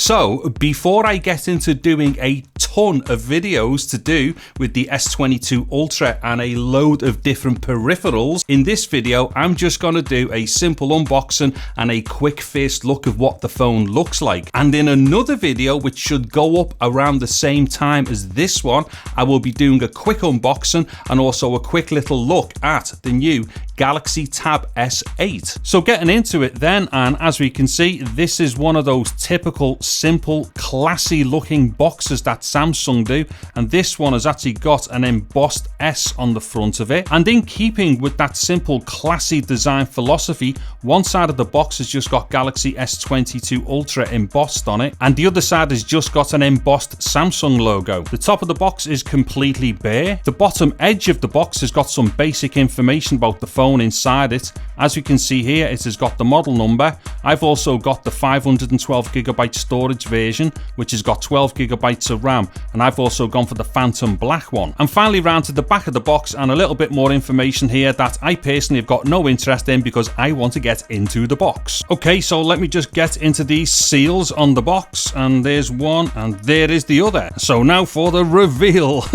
So before I get into doing a ton of videos to do with the S22 Ultra and a load of different peripherals, in this video I'm just going to do a simple unboxing and a quick first look of what the phone looks like. And in another video, which should go up around the same time as this one, I will be doing a quick unboxing and also a quick little look at the new Galaxy Tab S8. So getting into it then, and as we can see, this is one of those typical simple classy looking boxes that Samsung do, and this one has actually got an embossed S on the front of it. And in keeping with that simple classy design philosophy, one side of the box has just got Galaxy S22 Ultra embossed on it, and the other side has just got an embossed Samsung logo. The top of the box is completely bare. The bottom edge of the box has got some basic information about the phone inside it. As you can see here, it has got the model number. I've also got the 512GB storage version, which has got 12GB of RAM, and I've also gone for the Phantom Black one. And finally round to the back of the box and a little bit more information here that I personally have got no interest in because I want to get into the box. Okay, so let me just get into these seals on the box, and there's one and there is the other. So now for the reveal.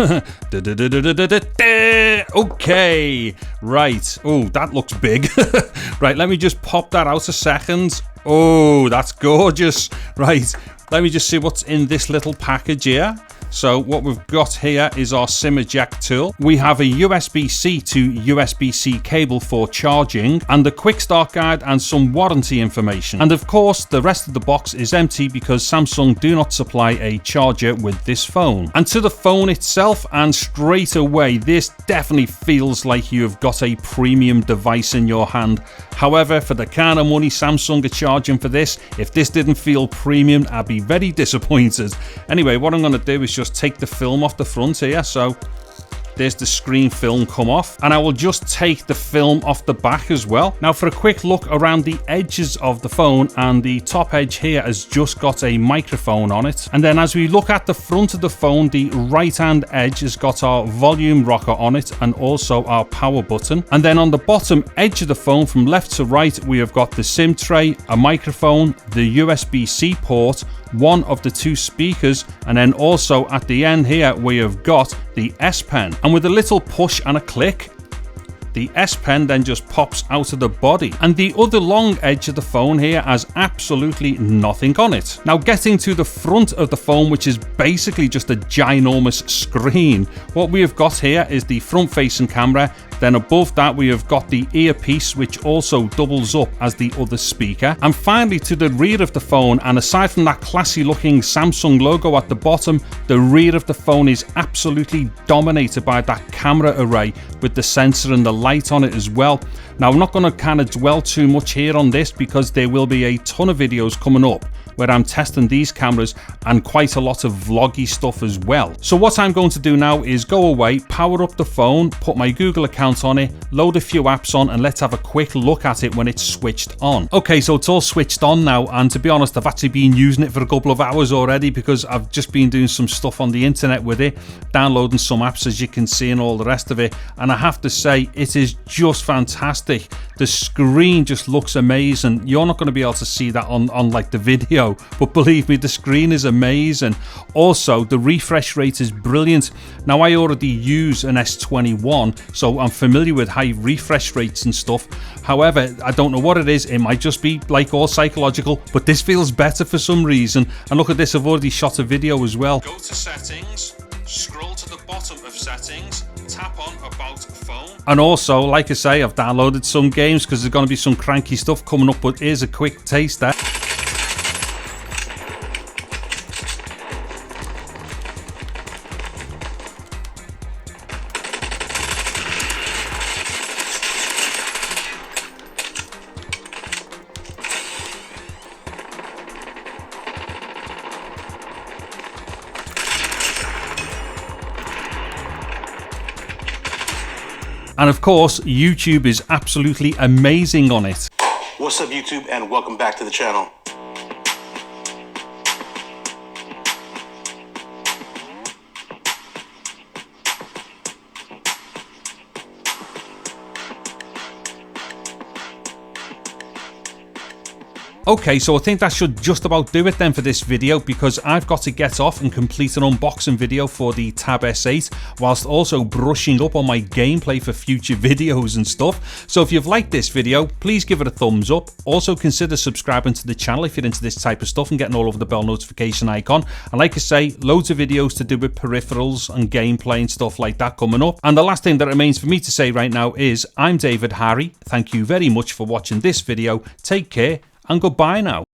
Okay, right. Oh, that looks big. Right, let me just pop that out a second. Oh, that's gorgeous. Right, let me just see what's in this little package here. So what we've got here is our SIM eject tool. We have a USB-C to USB-C cable for charging, and a quick start guide and some warranty information. And of course, the rest of the box is empty because Samsung do not supply a charger with this phone. And to the phone itself, and straight away, this definitely feels like you have got a premium device in your hand. However, for the kind of money Samsung are charging for this, if this didn't feel premium, I'd be very disappointed. Anyway, what I'm going to do is just take the film off the front here. So there's the screen film come off, and I will just take the film off the back as well. Now for a quick look around the edges of the phone, and the top edge here has just got a microphone on it. And then as we look at the front of the phone, the right hand edge has got our volume rocker on it and also our power button. And then on the bottom edge of the phone from left to right, we have got the SIM tray, a microphone, the USB-C port, one of the two speakers, and then also at the end here we have got the S Pen. And with a little push and a click, the S Pen then just pops out of the body, and the other long edge of the phone here has absolutely nothing on it. Now getting to the front of the phone, which is basically just a ginormous screen, what we have got here is the front facing camera. Then above that we have got the earpiece, which also doubles up as the other speaker. And finally to the rear of the phone, and aside from that classy looking Samsung logo at the bottom, the rear of the phone is absolutely dominated by that camera array with the sensor and the light on it as well. Now I'm not going to kind of dwell too much here on this because there will be a ton of videos coming up where I'm testing these cameras and quite a lot of vloggy stuff as well. So what I'm going to do now is go away, power up the phone, put my Google account on it, load a few apps on, and let's have a quick look at it when it's switched on. Okay, so it's all switched on now, and to be honest, I've actually been using it for a couple of hours already because I've just been doing some stuff on the internet with it, downloading some apps as you can see and all the rest of it, and I have to say it is just fantastic. The screen just looks amazing. You're not going to be able to see that on like the video, but believe me, the screen is amazing. Also, the refresh rate is brilliant. Now I already use an S21, so I'm familiar with high refresh rates and stuff. However, I don't know what it is. It might just be like all psychological, but this feels better for some reason. And look at this, I've already shot a video as well. Go to settings, scroll to the bottom of settings, tap on about phone. And also, like I say, I've downloaded some games because there's going to be some cranky stuff coming up, but here's a quick taster. And of course, YouTube is absolutely amazing on it. What's up, YouTube, and welcome back to the channel. Okay, so I think that should just about do it then for this video, because I've got to get off and complete an unboxing video for the Tab S8 whilst also brushing up on my gameplay for future videos and stuff. So if you've liked this video, please give it a thumbs up. Also consider subscribing to the channel if you're into this type of stuff and getting all over the bell notification icon. And like I say, loads of videos to do with peripherals and gameplay and stuff like that coming up. And the last thing that remains for me to say right now is I'm David Harry. Thank you very much for watching this video. Take care and goodbye now.